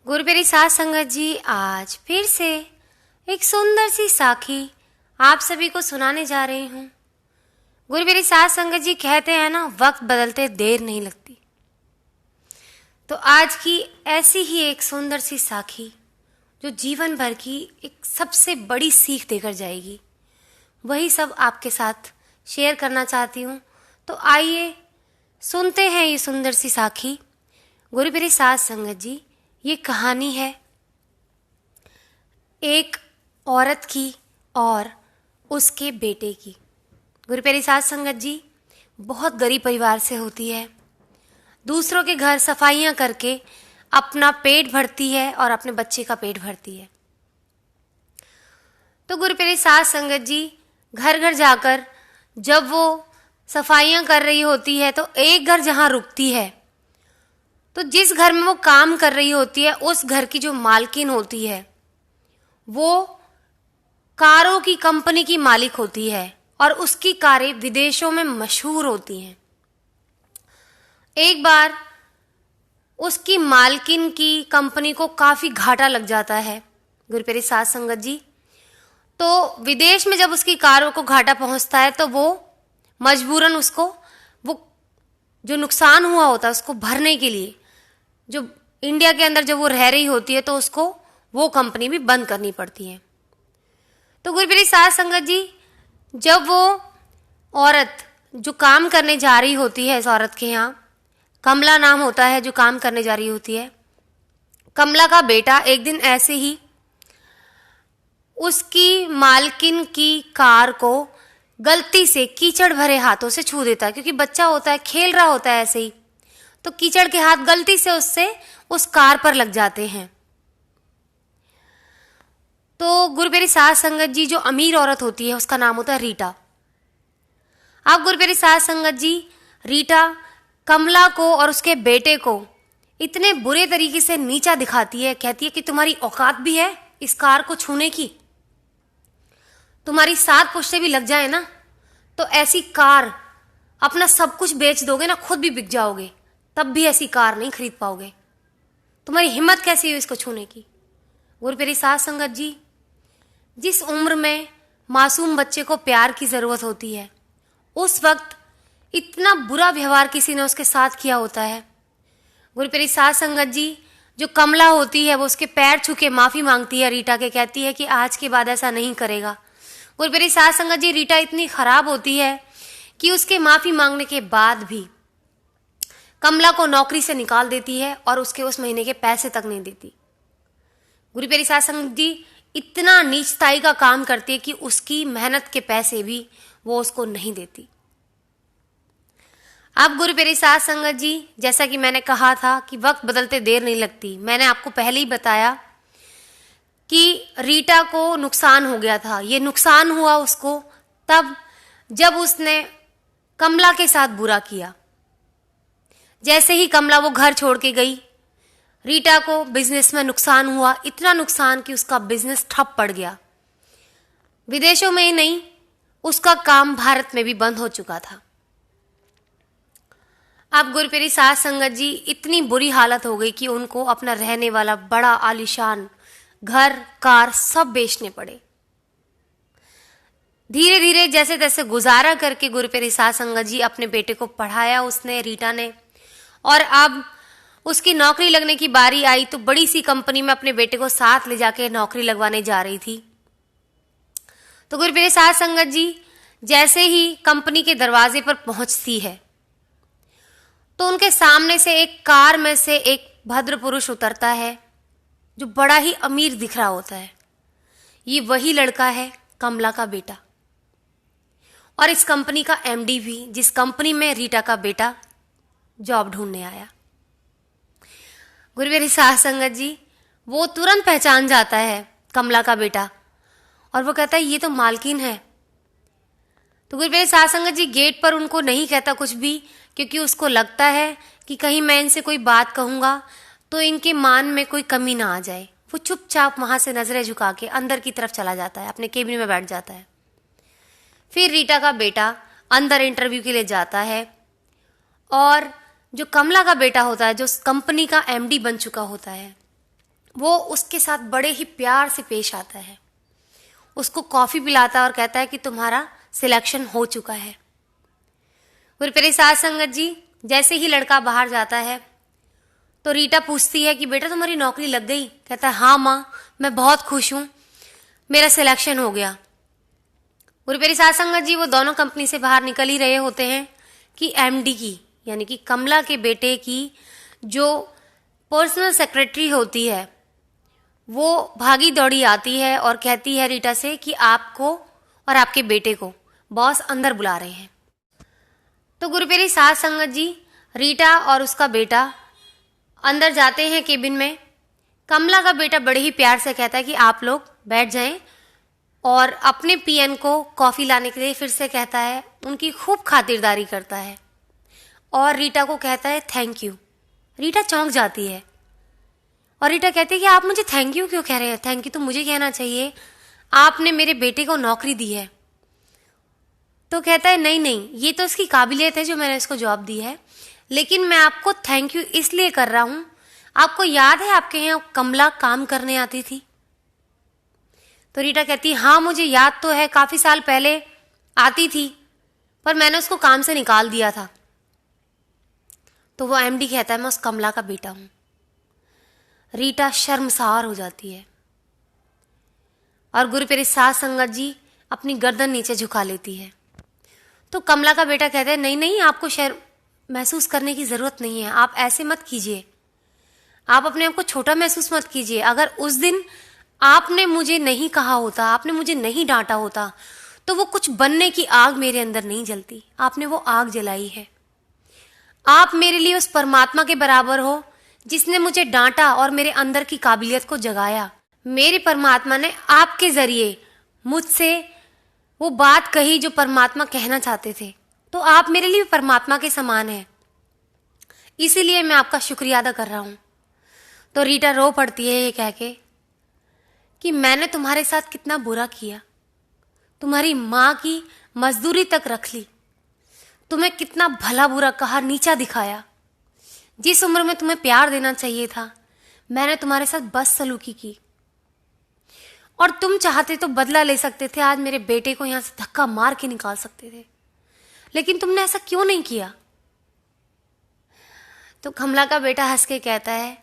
गुरुप्यारी साध संगत जी, आज फिर से एक सुंदर सी साखी आप सभी को सुनाने जा रही हूँ। गुरुप्यारी साध संगत जी कहते हैं ना, वक्त बदलते देर नहीं लगती। तो आज की ऐसी ही एक सुंदर सी साखी जो जीवन भर की एक सबसे बड़ी सीख देकर जाएगी, वही सब आपके साथ शेयर करना चाहती हूँ। तो आइए सुनते हैं ये सुंदर सी साखी। गुरुप्यारी साध संगत जी, ये कहानी है एक औरत की और उसके बेटे की। गुरुप्यारी साध संगत जी बहुत गरीब परिवार से होती है, दूसरों के घर सफाइयाँ करके अपना पेट भरती है और अपने बच्चे का पेट भरती है। तो गुरुप्यारी साध संगत जी घर घर जाकर जब वो सफाइयाँ कर रही होती है तो एक घर जहाँ रुकती है, तो जिस घर में वो काम कर रही होती है उस घर की जो मालकिन होती है वो कारों की कंपनी की मालिक होती है और उसकी कारें विदेशों में मशहूर होती हैं। एक बार उसकी मालकिन की कंपनी को काफ़ी घाटा लग जाता है गुरुप्यारी साध संगत जी। तो विदेश में जब उसकी कारों को घाटा पहुंचता है तो वो मजबूरन उसको वो जो नुकसान हुआ होता है उसको भरने के लिए, जो इंडिया के अंदर जब वो रह रही होती है तो उसको वो कंपनी भी बंद करनी पड़ती है। तो गुरुप्यारी साध संगत जी जब वो औरत जो काम करने जा रही होती है, इस औरत के यहाँ कमला नाम होता है जो काम करने जा रही होती है, कमला का बेटा एक दिन ऐसे ही उसकी मालकिन की कार को गलती से कीचड़ भरे हाथों से छू देता है, क्योंकि बच्चा होता है, खेल रहा होता है ऐसे ही, तो कीचड़ के हाथ गलती से उससे उस कार पर लग जाते हैं। तो गुरुप्यारी साध संगत जी जो अमीर औरत होती है उसका नाम होता है रीटा। अब गुरुप्यारी साध संगत जी रीटा कमला को और उसके बेटे को इतने बुरे तरीके से नीचा दिखाती है, कहती है कि तुम्हारी औकात भी है इस कार को छूने की, तुम्हारी 7 पुश्ते भी लग जाए ना तो ऐसी कार अपना सब कुछ बेच दोगे ना, खुद भी बिक जाओगे, तब भी ऐसी कार नहीं खरीद पाओगे, तुम्हारी हिम्मत कैसी हो इसको छूने की। गुरुप्यारी साध संगत जी जिस उम्र में मासूम बच्चे को प्यार की ज़रूरत होती है उस वक्त इतना बुरा व्यवहार किसी ने उसके साथ किया होता है। गुरुप्यारी साध संगत जी जो कमला होती है वो उसके पैर छू के माफ़ी मांगती है रीटा के, कहती है कि आज के बाद ऐसा नहीं करेगा। गुरुप्यारी साध संगत जी रीटा इतनी ख़राब होती है कि उसके माफ़ी मांगने के बाद भी कमला को नौकरी से निकाल देती है और उसके उस महीने के पैसे तक नहीं देती। गुरुप्यारी साध संगत जी इतना नीचताई का काम करती है कि उसकी मेहनत के पैसे भी वो उसको नहीं देती। अब गुरुप्यारी साध संगत जी जैसा कि मैंने कहा था कि वक्त बदलते देर नहीं लगती, मैंने आपको पहले ही बताया कि रीटा को नुकसान हो गया था। ये नुकसान हुआ उसको तब जब उसने कमला के साथ बुरा किया। जैसे ही कमला वो घर छोड़ के गई, रीटा को बिजनेस में नुकसान हुआ, इतना नुकसान कि उसका बिजनेस ठप पड़ गया। विदेशों में ही नहीं, उसका काम भारत में भी बंद हो चुका था। अब गुरुप्यारी साध संगत जी इतनी बुरी हालत हो गई कि उनको अपना रहने वाला बड़ा आलीशान घर कार सब बेचने पड़े। धीरे धीरे जैसे तैसे गुजारा करके गुरुप्यारी साध संगत जी अपने बेटे को पढ़ाया उसने, रीटा ने, और अब उसकी नौकरी लगने की बारी आई तो बड़ी सी कंपनी में अपने बेटे को साथ ले जाके नौकरी लगवाने जा रही थी। तो गुरुप्यारी साध संगत जी जैसे ही कंपनी के दरवाजे पर पहुंचती है तो उनके सामने से एक कार में से एक भद्र पुरुष उतरता है जो बड़ा ही अमीर दिख रहा होता है। ये वही लड़का है कमला का बेटा और इस कंपनी का एमडी भी, जिस कंपनी में रीटा का बेटा जॉब ढूंढने आया। गुरुप्यारी साध संगत जी वो तुरंत पहचान जाता है कमला का बेटा और वो कहता है ये तो मालकिन है। तो गुरुप्यारी साध संगत जी गेट पर उनको नहीं कहता कुछ भी, क्योंकि उसको लगता है कि कहीं मैं इनसे कोई बात कहूँगा तो इनके मान में कोई कमी ना आ जाए। वो चुपचाप वहाँ से नज़रें झुका के अंदर की तरफ चला जाता है, अपने केबिन में बैठ जाता है। फिर रीटा का बेटा अंदर इंटरव्यू के लिए जाता है और जो कमला का बेटा होता है, जो कंपनी का एमडी बन चुका होता है, वो उसके साथ बड़े ही प्यार से पेश आता है, उसको कॉफ़ी पिलाता है और कहता है कि तुम्हारा सिलेक्शन हो चुका है। गुरुप्यारी साध संगत जी, जैसे ही लड़का बाहर जाता है तो रीटा पूछती है कि बेटा तुम्हारी नौकरी लग गई? कहता है हाँ माँ, मैं बहुत खुश हूँ, मेरा सिलेक्शन हो गया। गुरुप्यारी साध संगत जी, वो दोनों कंपनी से बाहर निकल ही रहे होते हैं कि एमडी की, यानी कि कमला के बेटे की जो पर्सनल सेक्रेटरी होती है, वो भागी दौड़ी आती है और कहती है रीटा से कि आपको और आपके बेटे को बॉस अंदर बुला रहे हैं। तो गुरुप्यारी साध संगत जी, रीटा और उसका बेटा अंदर जाते हैं केबिन में। कमला का बेटा बड़े ही प्यार से कहता है कि आप लोग बैठ जाएं, और अपने पीएन को कॉफ़ी लाने के लिए फिर से कहता है, उनकी खूब खातिरदारी करता है और रीटा को कहता है थैंक यू। रीटा चौंक जाती है और रीटा कहती है कि आप मुझे थैंक यू क्यों कह रहे हैं? थैंक यू तो मुझे कहना चाहिए, आपने मेरे बेटे को नौकरी दी है। तो कहता है नहीं नहीं, ये तो इसकी काबिलियत है जो मैंने इसको जॉब दी है, लेकिन मैं आपको थैंक यू इसलिए कर रहा हूं, आपको याद है आपके यहाँ कमला काम करने आती थी? तो रीटा कहती है हाँ मुझे याद तो है, काफी साल पहले आती थी, पर मैंने उसको काम से निकाल दिया था। तो वो एमडी कहता है मैं उस कमला का बेटा हूं। रीटा शर्मसार हो जाती है और गुरुप्यारी साध संगत जी अपनी गर्दन नीचे झुका लेती है। तो कमला का बेटा कहता है नहीं नहीं, आपको शर्म महसूस करने की जरूरत नहीं है, आप ऐसे मत कीजिए, आप अपने आप को छोटा महसूस मत कीजिए। अगर उस दिन आपने मुझे नहीं कहा होता, आपने मुझे नहीं डांटा होता, तो वो कुछ बनने की आग मेरे अंदर नहीं जलती। आपने वो आग जलाई है। आप मेरे लिए उस परमात्मा के बराबर हो जिसने मुझे डांटा और मेरे अंदर की काबिलियत को जगाया। मेरे परमात्मा ने आपके जरिए मुझसे वो बात कही जो परमात्मा कहना चाहते थे, तो आप मेरे लिए परमात्मा के समान हैं, इसीलिए मैं आपका शुक्रिया अदा कर रहा हूं। तो रीटा रो पड़ती है ये कह के कि मैंने तुम्हारे साथ कितना बुरा किया, तुम्हारी माँ की मजदूरी तक रख ली, तुम्हें कितना भला बुरा कहा, नीचा दिखाया। जिस उम्र में तुम्हें प्यार देना चाहिए था, मैंने तुम्हारे साथ बदसलूकी की, और तुम चाहते तो बदला ले सकते थे, आज मेरे बेटे को यहां से धक्का मार के निकाल सकते थे, लेकिन तुमने ऐसा क्यों नहीं किया? तो कमला का बेटा हंस के कहता है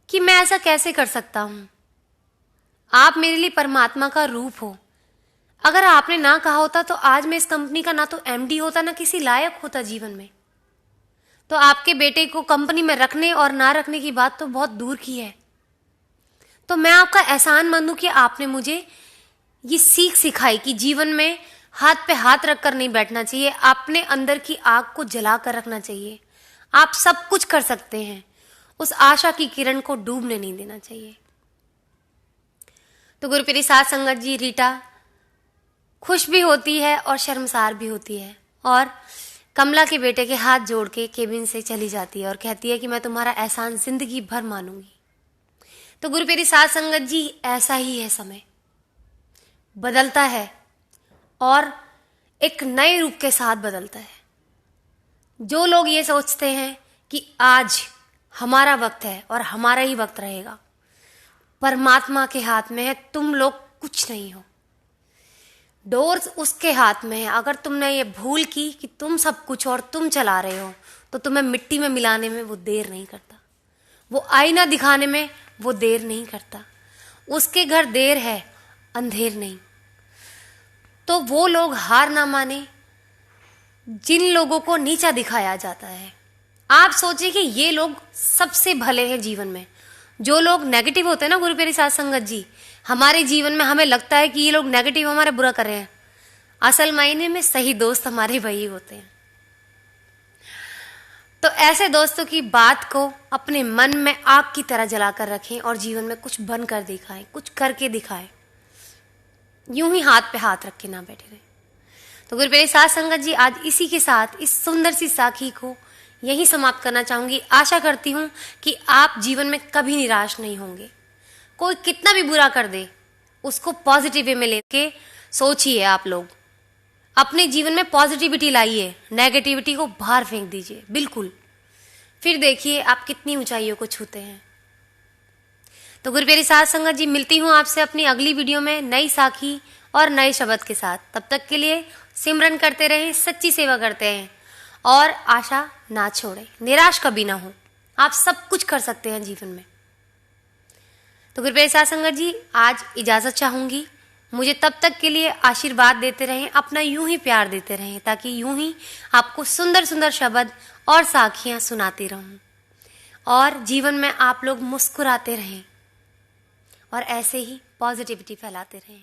कि मैं ऐसा कैसे कर सकता हूं, आप मेरे लिए परमात्मा का रूप हो। अगर आपने ना कहा होता तो आज मैं इस कंपनी का ना तो एमडी होता, ना किसी लायक होता जीवन में। तो आपके बेटे को कंपनी में रखने और ना रखने की बात तो बहुत दूर की है। तो मैं आपका एहसानमंद हूं कि आपने मुझे ये सीख सिखाई कि जीवन में हाथ पे हाथ रखकर नहीं बैठना चाहिए, अपने अंदर की आग को जला कर रखना चाहिए। आप सब कुछ कर सकते हैं, उस आशा की किरण को डूबने नहीं देना चाहिए। तो गुरुप्यारी साध संगत जी, रीटा खुश भी होती है और शर्मसार भी होती है और कमला के बेटे के हाथ जोड़ के केबिन से चली जाती है और कहती है कि मैं तुम्हारा एहसान जिंदगी भर मानूंगी। तो गुरुप्यारी साध संगत जी, ऐसा ही है, समय बदलता है और एक नए रूप के साथ बदलता है। जो लोग ये सोचते हैं कि आज हमारा वक्त है और हमारा ही वक्त रहेगा, परमात्मा के हाथ में है, तुम लोग कुछ नहीं हो। डोर्स उसके हाथ में है। अगर तुमने ये भूल की कि तुम सब कुछ और तुम चला रहे हो, तो तुम्हें मिट्टी में मिलाने में वो देर नहीं करता, वो आईना दिखाने में वो देर नहीं करता। उसके घर देर है, अंधेर नहीं। तो वो लोग हार ना माने जिन लोगों को नीचा दिखाया जाता है। आप सोचिए कि ये लोग सबसे भले हैं जीवन में। जो लोग नेगेटिव होते हैं ना गुरुप्यारी साध संगत जी, हमारे जीवन में हमें लगता है कि ये लोग नेगेटिव हमारा बुरा कर रहे हैं, असल मायने में सही दोस्त हमारे वही होते हैं। तो ऐसे दोस्तों की बात को अपने मन में आग की तरह जलाकर रखें और जीवन में कुछ बनकर दिखाएं, कुछ करके दिखाएं, यूं ही हाथ पे हाथ रख के ना बैठे रहे। तो गुरुप्यारी साध संगत जी, आज इसी के साथ इस सुंदर सी साखी को यही समाप्त करना चाहूंगी। आशा करती हूं कि आप जीवन में कभी निराश नहीं होंगे। कोई कितना भी बुरा कर दे, उसको पॉजिटिव वे में लेके सोचिए। आप लोग अपने जीवन में पॉजिटिविटी लाइए, नेगेटिविटी को बाहर फेंक दीजिए बिल्कुल। फिर देखिए आप कितनी ऊंचाइयों को छूते हैं। तो गुरु प्यारी साध संगत जी, मिलती हूँ आपसे अपनी अगली वीडियो में नई साखी और नए शब्द के साथ। तब तक के लिए सिमरन करते रहें, सच्ची सेवा करते हैं और आशा ना छोड़ें, निराश कभी ना हो। आप सब कुछ कर सकते हैं जीवन में। तो गुरु प्यारी साध संगत जी, आज इजाजत चाहूंगी। मुझे तब तक के लिए आशीर्वाद देते रहें, अपना यूं ही प्यार देते रहें, ताकि यूं ही आपको सुंदर सुंदर शब्द और साखियां सुनाती रहूं और जीवन में आप लोग मुस्कुराते रहें और ऐसे ही पॉजिटिविटी फैलाते रहें।